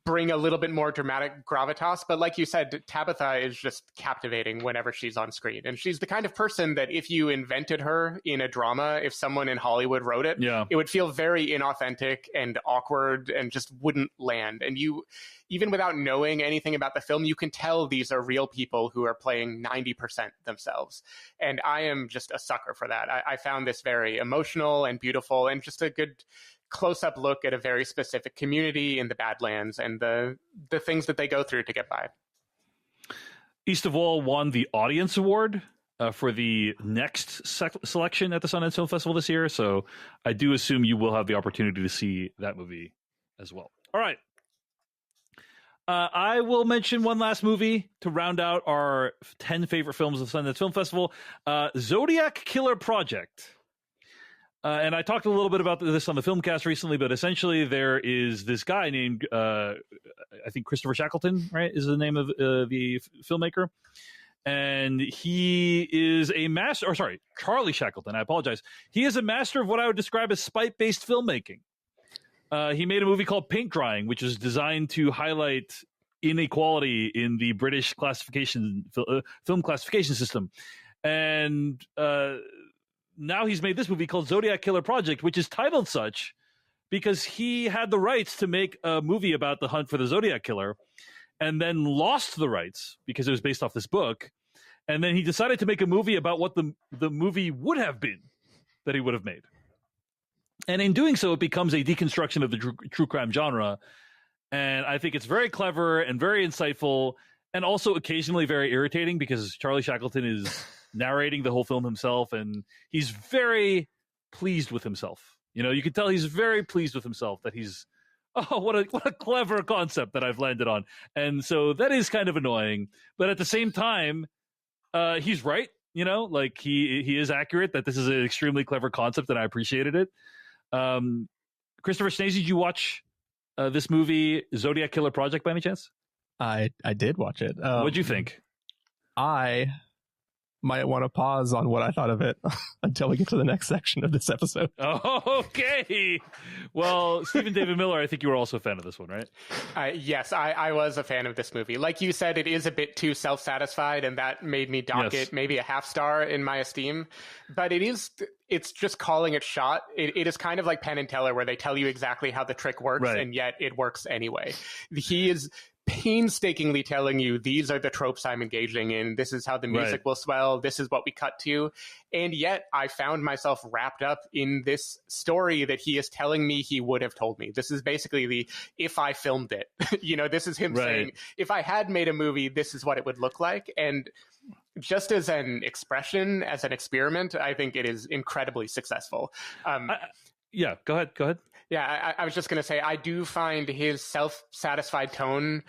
bring a little bit more dramatic gravitas. But like you said, Tabitha is just captivating whenever she's on screen. And she's the kind of person that if you invented her in a drama, if someone in Hollywood wrote it, it would feel very inauthentic and awkward and just wouldn't land. And you, even without knowing anything about the film, you can tell these are real people who are playing 90% themselves. And I am just a sucker for that. I found this very emotional and beautiful and just a good close-up look at a very specific community in the Badlands and the things that they go through to get by. East of Wall won the Audience Award for the next selection at the Sundance Film Festival this year, so I do assume you will have the opportunity to see that movie as well. All right. I will mention one last movie to round out our 10 favorite films of the Sundance Film Festival. Zodiac Killer Project. And I talked a little bit about this on the Filmcast recently, but essentially there is this guy named, I think Christopher Shackleton, right, is the name of the filmmaker. And he is a master, Charlie Shackleton, I apologize. He is a master of what I would describe as spite-based filmmaking. He made a movie called Paint Drying, which is designed to highlight inequality in the British film classification system. And now he's made this movie called Zodiac Killer Project, which is titled such because he had the rights to make a movie about the hunt for the Zodiac Killer and then lost the rights because it was based off this book. And then he decided to make a movie about what the movie would have been that he would have made. And in doing so, it becomes a deconstruction of the true crime genre. And I think it's very clever and very insightful and also occasionally very irritating because Charlie Shackleton is narrating the whole film himself, and he's very pleased with himself. You know, you can tell he's very pleased with himself that he's, what a clever concept that I've landed on. And so that is kind of annoying. But at the same time, he's right. You know, like he is accurate that this is an extremely clever concept, and I appreciated it. Christopher Schnese, did you watch this movie, Zodiac Killer Project, by any chance? I did watch it. What'd you think? I might want to pause on what I thought of it until we get to the next section of this episode. Oh, okay. Well, Stephen David Miller, I think you were also a fan of this one, right? Yes, I was a fan of this movie. Like you said, it is a bit too self-satisfied, and that made me dock it maybe a half star in my esteem. But it's just calling it shot. It is kind of like Penn and Teller, where they tell you exactly how the trick works, and yet it works anyway. He is painstakingly telling you, these are the tropes I'm engaging in. This is how the music will swell. This is what we cut to. And yet I found myself wrapped up in this story that he is telling me he would have told me. This is basically the, if I filmed it, this is him saying, if I had made a movie, this is what it would look like. And just as an expression, as an experiment, I think it is incredibly successful. Yeah, go ahead. Yeah, I was just going to say, I do find his self-satisfied tone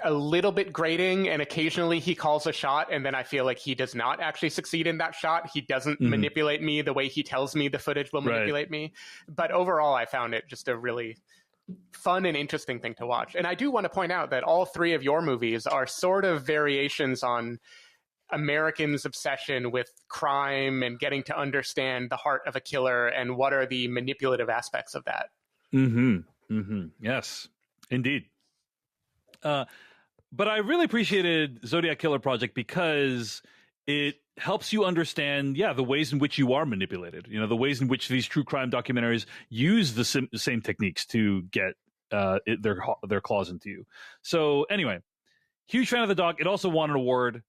a little bit grating, and occasionally he calls a shot, and then I feel like he does not actually succeed in that shot. He doesn't manipulate me the way he tells me the footage will manipulate me. But overall, I found it just a really fun and interesting thing to watch. And I do want to point out that all three of your movies are sort of variations on Americans' obsession with crime and getting to understand the heart of a killer and what are the manipulative aspects of that. Yes, indeed. But I really appreciated Zodiac Killer Project because it helps you understand, the ways in which you are manipulated. The ways in which these true crime documentaries use the same techniques to get their claws into you. So anyway, huge fan of the doc. It also won an award.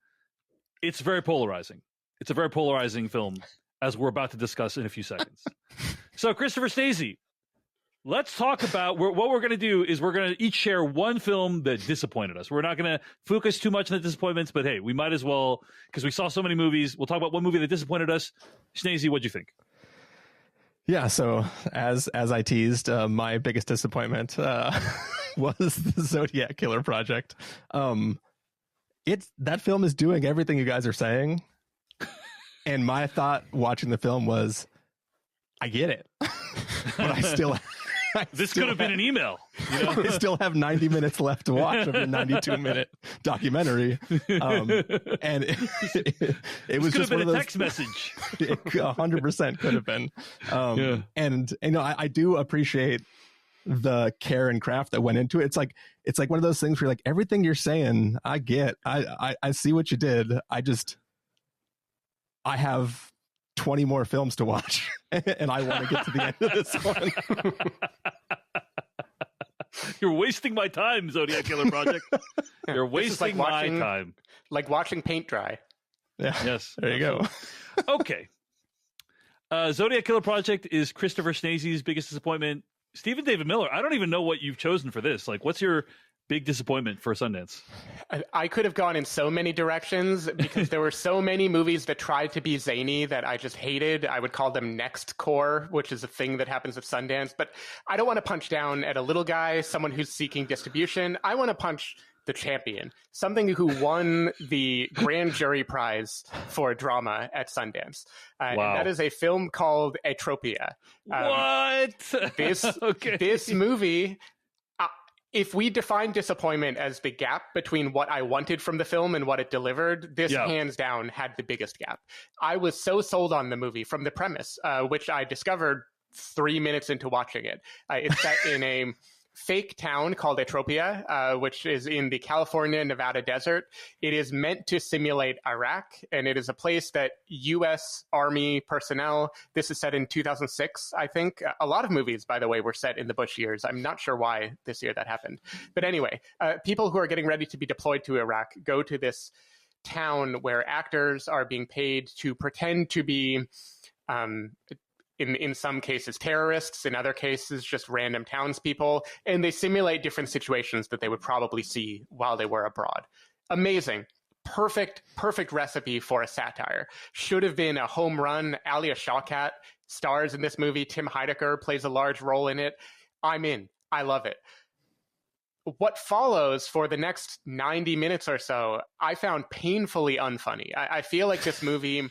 It's very polarizing. It's a very polarizing film, as we're about to discuss in a few seconds. So, Christopher Schnese, let's talk about what we're going to do is we're going to each share one film that disappointed us. We're not going to focus too much on the disappointments, but hey, we might as well, because we saw so many movies. We'll talk about one movie that disappointed us. Schnese, what'd you think? Yeah, so as I teased, my biggest disappointment was the Zodiac Killer Project. That film is doing everything you guys are saying, and my thought watching the film was, I get it, but this could have been an email. I still have 90 minutes left to watch of a 92-minute documentary, and it was just one of those text message. 100% could have been, and I do appreciate the care and craft that went into it. It's like one of those things where you're like, everything you're saying, I get. I see what you did. I have 20 more films to watch, and I want to get to the end of this one. You're wasting my time, Zodiac Killer Project. You're wasting my time. Like watching paint dry. Yeah. Yes. There you go. Okay. Zodiac Killer Project is Christopher Schnese's biggest disappointment. Stephen David Miller, I don't even know what you've chosen for this. Like, what's your big disappointment for Sundance? I could have gone in so many directions because there were so many movies that tried to be zany that I just hated. I would call them next core, which is a thing that happens at Sundance. But I don't want to punch down at a little guy, someone who's seeking distribution. I want to punch the champion, something who won the grand jury prize for drama at Sundance. And that is a film called Atropia. What? This movie, if we define disappointment as the gap between what I wanted from the film and what it delivered, this hands down had the biggest gap. I was so sold on the movie from the premise, which I discovered 3 minutes into watching it. It's set in a fake town called Atropia, which is in the California-Nevada desert. It is meant to simulate Iraq, and it is a place that U.S. Army personnel, this is set in 2006, I think. A lot of movies, by the way, were set in the Bush years. I'm not sure why this year that happened. But anyway, people who are getting ready to be deployed to Iraq go to this town where actors are being paid to pretend to be in some cases terrorists, in other cases just random townspeople, and they simulate different situations that they would probably see while they were abroad. Amazing. Perfect recipe for a satire. Should have been a home run. Alia Shawkat stars in this movie. Tim Heidecker plays a large role in it. I'm in. I love it. What follows for the next 90 minutes or so, I found painfully unfunny. I feel like this movie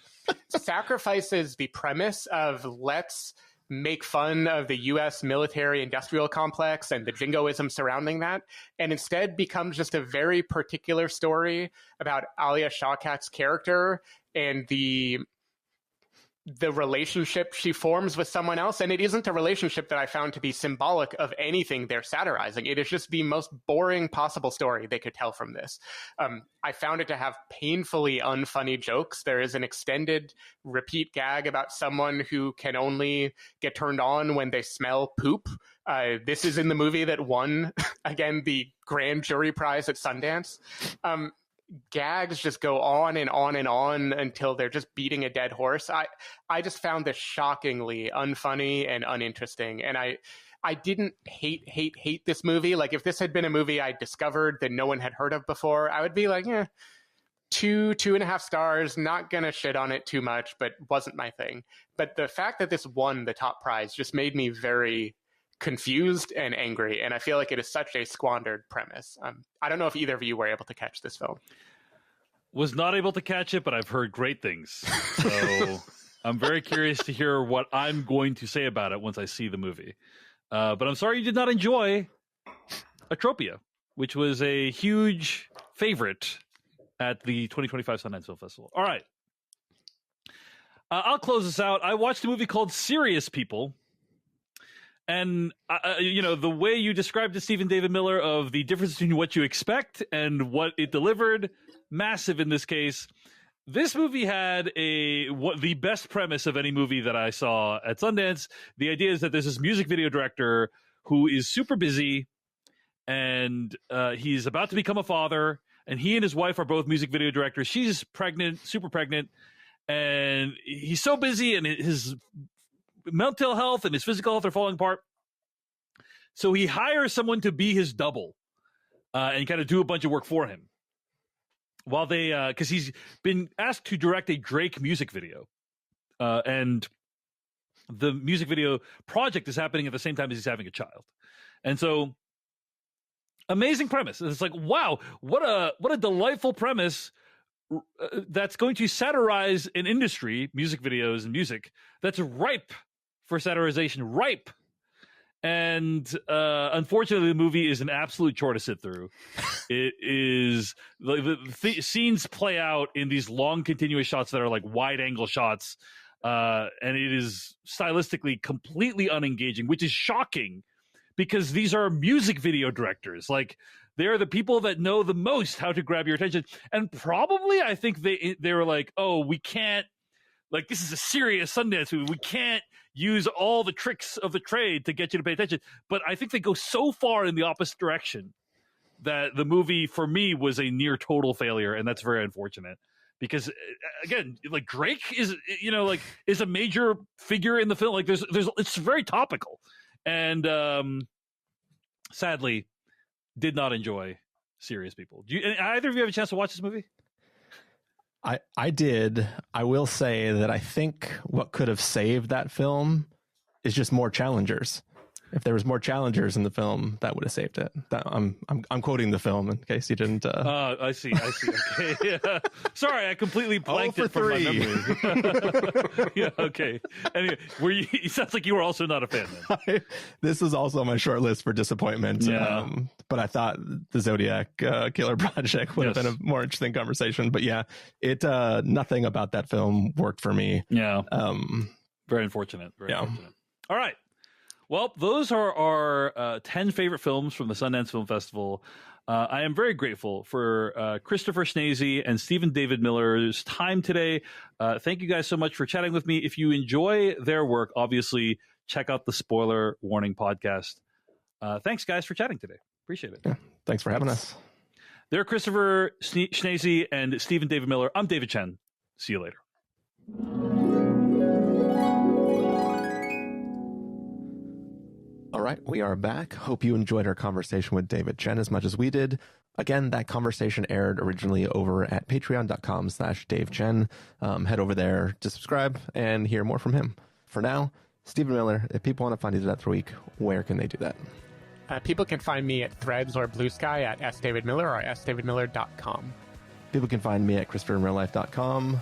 sacrifices the premise of let's make fun of the U.S. military industrial complex and the jingoism surrounding that, and instead becomes just a very particular story about Alia Shawkat's character and the relationship she forms with someone else. And it isn't a relationship that I found to be symbolic of anything they're satirizing. It is just the most boring possible story they could tell from this. I found it to have painfully unfunny jokes. There is an extended repeat gag about someone who can only get turned on when they smell poop. This is in the movie that won, again, the grand jury prize at Sundance. Gags just go on and on and on until they're just beating a dead horse. I just found this shockingly unfunny and uninteresting. And I didn't hate this movie. Like, if this had been a movie I discovered that no one had heard of before, I would be like, 2.5 stars, not gonna shit on it too much, but wasn't my thing. But the fact that this won the top prize just made me very confused and angry, and I feel like it is such a squandered premise. I don't know if either of you were able to catch this film. Was not able to catch it, but I've heard great things. So I'm very curious to hear what I'm going to say about it once I see the movie. But I'm sorry you did not enjoy Atropia, which was a huge favorite at the 2025 Sundance Film Festival. All right. I'll close this out. I watched a movie called Serious People. And, the way you described to Stephen David Miller of the difference between what you expect and what it delivered, massive in this case. This movie had the best premise of any movie that I saw at Sundance. The idea is that there's this music video director who is super busy, and he's about to become a father, and he and his wife are both music video directors. She's pregnant, super pregnant, and he's so busy, and his mental health and his physical health are falling apart. So he hires someone to be his double and kind of do a bunch of work for him while they, because he's been asked to direct a Drake music video. And the music video project is happening at the same time as he's having a child. And so amazing premise. It's like, wow, what a delightful premise that's going to satirize an industry, music videos and music, that's ripe for satirization, ripe. And unfortunately, the movie is an absolute chore to sit through. It is the scenes play out in these long, continuous shots that are like wide-angle shots, and it is stylistically completely unengaging, which is shocking because these are music video directors. Like, they're the people that know the most how to grab your attention, and probably I think they were like, oh, we can't. Like, this is a serious Sundance movie. We can't use all the tricks of the trade to get you to pay attention. But I think they go so far in the opposite direction that the movie, for me, was a near total failure, and that's very unfortunate. Because, again, like, Drake is a major figure in the film. Like, it's very topical. And sadly, did not enjoy Serious People. Either of you have a chance to watch this movie? I did. I will say that I think what could have saved that film is just more challengers. If there was more challengers in the film, that would have saved it. I'm quoting the film in case you didn't. I see. Okay. Yeah. Sorry, I completely blanked it from my memory. Yeah. Okay. Anyway, it sounds like you were also not a fan then. This is also on my short list for disappointment. Yeah. But I thought the Zodiac Killer Project would have been a more interesting conversation. But yeah, nothing about that film worked for me. Yeah. Very unfortunate. Very unfortunate. All right. Well, those are our 10 favorite films from the Sundance Film Festival. I am very grateful for Christopher Schnese and Stephen David Miller's time today. Thank you guys so much for chatting with me. If you enjoy their work, obviously, check out the Spoiler Warning podcast. Thanks, guys, for chatting today. Appreciate it. Yeah, thanks for having us. They're Christopher Schnese and Stephen David Miller. I'm David Chen. See you later. All right, we are back. Hope you enjoyed our conversation with David Chen as much as we did. Again, that conversation aired originally over at patreon.com/Dave Chen. Head over there to subscribe and hear more from him. For now, Stephen Miller, if people want to find you that for a week, where can they do that? People can find me at Threads or Blue Sky at sdavidmiller or sdavidmiller.com. People can find me at ChristopherInRealLife.com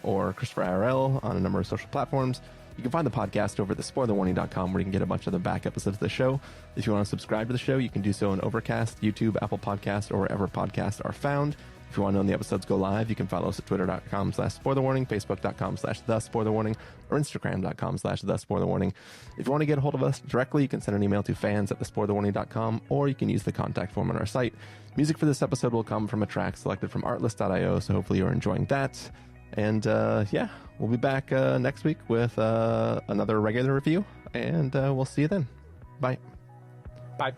or ChristopherIRL on a number of social platforms. You can find the podcast over at thespoilerwarning.com, where you can get a bunch of the back episodes of the show. If you want to subscribe to the show, you can do so on Overcast, YouTube, Apple Podcasts, or wherever podcasts are found. If you want to know when the episodes go live, you can follow us at twitter.com/spoilerwarning, facebook.com/thespoilerwarning, or instagram.com/thespoilerwarning. If you want to get a hold of us directly, you can send an email to fans@thespoilerwarning.com, or you can use the contact form on our site. Music for this episode will come from a track selected from artlist.io, so hopefully you're enjoying that. And yeah, we'll be back next week with another regular review, and we'll see you then. Bye. Bye.